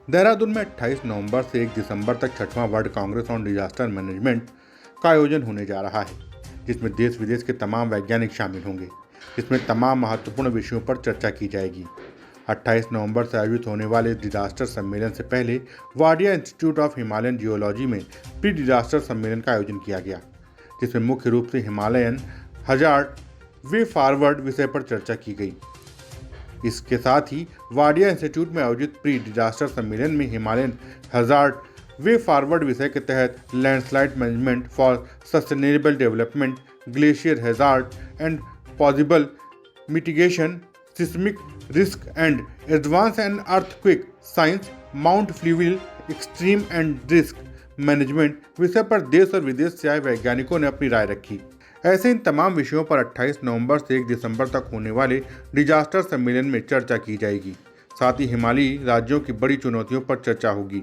देहरादून में 28 नवंबर से 1 दिसंबर तक 6वां world congress on disaster management का आयोजन होने जा रहा है, जिसमें देश विदेश के तमाम वैज्ञानिक शामिल होंगे, जिसमें तमाम महत्वपूर्ण विषयों पर चर्चा की जाएगी। 28 नवंबर से आयोजित होने वाले इस डिजास्टर सम्मेलन से पहले Wadia institute of Himalayan geology में प्री डिजास्टर सम्मेलन का आयोजन किया गया, जिसमें मुख्य रूप से हिमालयन हजार्ड वे फॉरवर्ड विषय पर चर्चा की गई। इसके साथ ही वाडिया इंस्टीट्यूट में आयोजित प्री डिजास्टर सम्मेलन में हिमालयन हजार्ड वे फॉरवर्ड विषय के तहत landslide management for sustainable development, glacier hazard and possible mitigation, seismic risk and advance and earthquake science, mount fluvial extreme and risk management विषय पर देश और विदेश से आए वैज्ञानिकों ने अपनी राय रखी। ऐसे इन तमाम विषयों पर 28 नवंबर से 1 दिसंबर तक होने वाले डिजास्टर सम्मेलन में चर्चा की जाएगी। साथ ही हिमालयी राज्यों की बड़ी चुनौतियों पर चर्चा होगी।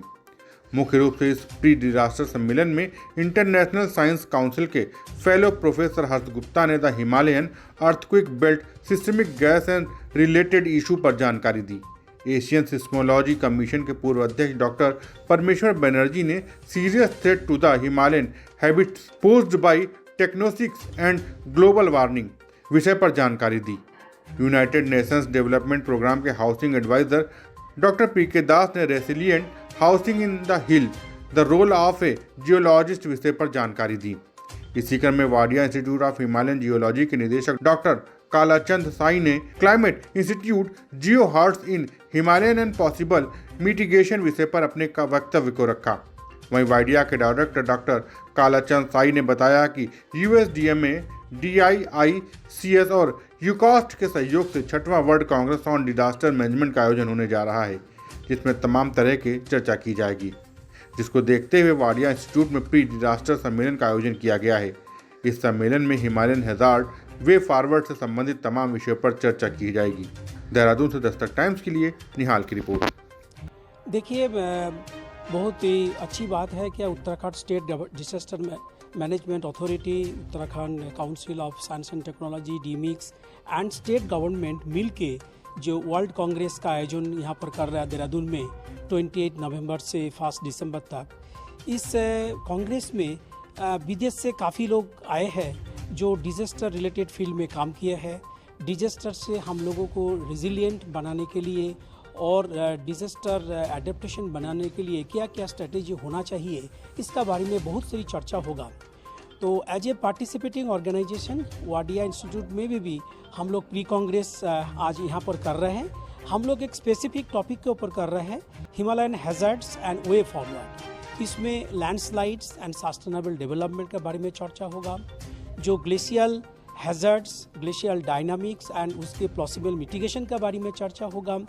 मुख्य रूप से इस प्री डिजास्टर सम्मेलन में इंटरनेशनल साइंस काउंसिल के फेलो प्रोफेसर हर्ष गुप्ता ने the Himalayan earthquake belt systemic gas and related issue पर जानकारी दी। एशियन सिस्मोलॉजी कमीशन के पूर्व अध्यक्ष डॉक्टर परमेश्वर बनर्जी ने serious threat to the Himalayan habits posed by tectonics and global warming विषय पर जानकारी दी। यूनाइटेड नेशंस डेवलपमेंट प्रोग्राम के housing adviser doctor P K Das ने resilient housing in the hill the role of a geologist विषय पर जानकारी दी। इसी क्रम में Wadia institute of Himalayan geology के निदेशक डॉक्टर कालाचंद साई ने climate institute geo hearts in Himalayan and possible mitigation विषय पर अपने वक्तव्य को रखा। वहीं वाडिया के डायरेक्टर डॉक्टर कालाचंद साई ने बताया कि यूएसडीएमए, DIICS और यूकॉस्ट के सहयोग से 6वां world congress on disaster management का आयोजन होने जा रहा है, जिसमें तमाम तरह की चर्चा की जाएगी, जिसको देखते हुए वाडिया इंस्टीट्यूट में प्री डिजास्टर सम्मेलन का आयोजन किया गया है। इस सम्मेलन में हिमालयन हैजार्ड वे फॉरवर्ड से संबंधित तमाम विषयों पर चर्चा की जाएगी। देहरादून से दस्तक टाइम्स के लिए निहाल की रिपोर्ट। देखिए, बहुत ही अच्छी बात है कि Uttarakhand state disaster management authority, Uttarakhand council of science and technology, डीमिक्स एंड स्टेट गवर्नमेंट मिलके जो वर्ल्ड कांग्रेस का आयोजन यहाँ पर कर रहा है देहरादून में 28 नवंबर से 1 दिसंबर तक। इस कांग्रेस में विदेश से काफ़ी लोग आए हैं जो डिजास्टर रिलेटेड फील्ड में काम किए हैं। डिजास्टर से हम लोगों को रेजिलिएंट बनाने के लिए और डिजास्टर एडेप्टेशन बनाने के लिए क्या क्या स्ट्रेटेजी होना चाहिए, इसका बारे में बहुत सारी चर्चा होगा। तो as a participating organization Wadia institute में भी हम लोग प्री कांग्रेस आज यहाँ पर कर रहे हैं। हम लोग एक स्पेसिफिक टॉपिक के ऊपर कर रहे हैं, Himalayan hazards and way forward. इसमें लैंडस्लाइड्स एंड सस्टेनेबल डेवलपमेंट के बारे में चर्चा होगा, जो glacial hazards, glacial dynamics and उसके पॉसिबल मिटिगेशन के बारे में चर्चा होगा,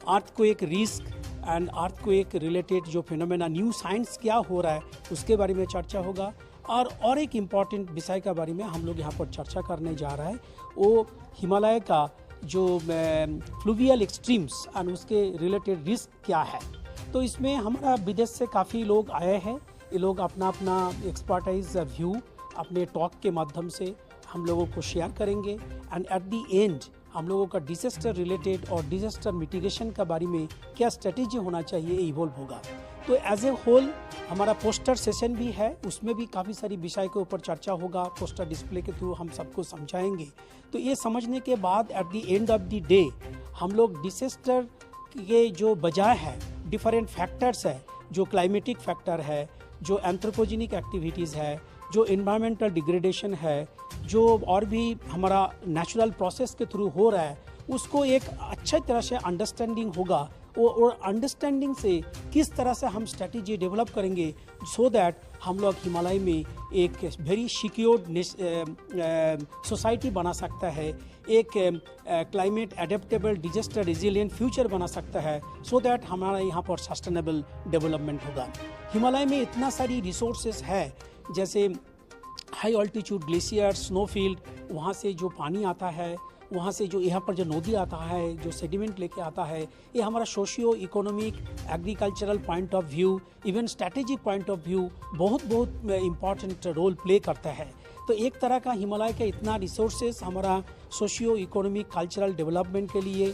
earthquake risk and earthquake related जो फिनोमेना न्यू साइंस क्या हो रहा है उसके बारे में चर्चा होगा, और एक इम्पॉर्टेंट विषय के बारे में हम लोग यहाँ पर चर्चा करने जा रहा है, वो हिमालय का जो फ्लूवियल एक्सट्रीम्स एंड उसके रिलेटेड रिस्क क्या है। तो इसमें हमारा विदेश से काफ़ी लोग आए हैं। ये लोग अपना अपना एक्सपर्टाइज व्यू अपने टॉक के माध्यम से हम लोगों को शेयर करेंगे एंड एट दी एंड हम लोगों का डिजास्टर रिलेटेड और डिजास्टर मिटिगेशन के बारे में क्या स्ट्रेटेजी होना चाहिए इवॉल्व होगा। तो एज ए होल हमारा पोस्टर सेशन भी है, उसमें भी काफ़ी सारी विषय के ऊपर चर्चा होगा। पोस्टर डिस्प्ले के थ्रू हम सबको समझाएंगे। तो ये समझने के बाद at the end of the day हम लोग डिजास्टर के जो बजाय है डिफरेंट फैक्टर्स है, जो क्लाइमेटिक फैक्टर है, जो एंथ्रोपोजेनिक एक्टिविटीज़ है, जो इन्वायरमेंटल डिग्रेडेशन है, जो और भी हमारा नेचुरल प्रोसेस के थ्रू हो रहा है, उसको एक अच्छी तरह से अंडरस्टैंडिंग होगा और अंडरस्टैंडिंग से किस तरह से हम स्ट्रेटजी डेवलप करेंगे सो दैट हम लोग हिमालय में एक वेरी सिक्योर्ड सोसाइटी बना सकता है, एक climate adaptable disaster resilient future बना सकता है, सो दैट हमारा यहाँ पर सस्टेनेबल डेवलपमेंट होगा। हिमालय में इतना सारी रिसोर्सेज है, जैसे हाई ऑल्टीट्यूड ग्लेशियर, स्नोफील्ड, वहाँ से जो पानी आता है, वहाँ से जो यहाँ पर जो नदी आता है, जो सेडिमेंट लेके आता है, ये हमारा socio economic, agricultural point of view, even strategic point of view बहुत इम्पॉर्टेंट रोल प्ले करता है। तो एक तरह का हिमालय का इतना रिसोर्सेज हमारा सोशियो इकोनॉमिक कल्चरल डेवलपमेंट के लिए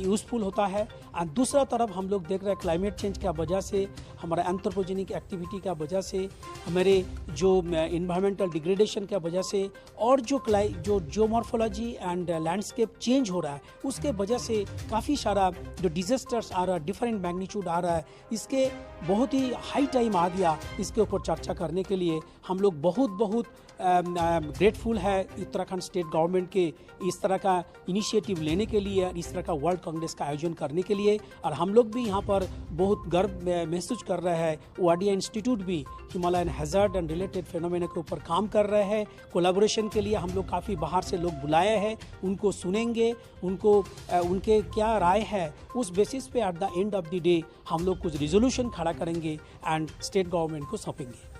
यूज़फुल होता है। और दूसरा तरफ हम लोग देख रहे हैं क्लाइमेट चेंज की वजह से, हमारा एंथ्रोपोजेनिक एक्टिविटी की वजह से, हमारे जो इन्वायरमेंटल डिग्रेडेशन की वजह से, और जो जियोमॉर्फोलॉजी एंड लैंडस्केप चेंज हो रहा है उसके वजह से काफ़ी सारा जो डिजास्टर्स आ रहा है, डिफरेंट मैग्नीट्यूड आ रहा है, इसके बहुत ही हाई टाइम आ गया इसके ऊपर चर्चा करने के लिए। हम लोग बहुत ग्रेटफुल है उत्तराखंड स्टेट गवर्नमेंट के इस तरह का इनिशिएटिव लेने के लिए, इस तरह का वर्ल्ड कांग्रेस का आयोजन करने के लिए। और हम लोग भी यहाँ पर बहुत गर्व महसूस कर रहे हैं। वाडिया इंस्टीट्यूट भी Himalayan hazard and related phenomena के ऊपर काम कर रहे हैं। कोलैबोरेशन के लिए हम लोग काफ़ी बाहर से लोग बुलाए हैं, उनको सुनेंगे, उनके क्या राय है, उस बेसिस पे at the end of the day हम लोग कुछ रिजोल्यूशन खड़ा करेंगे एंड स्टेट गवर्नमेंट को सौंपेंगे।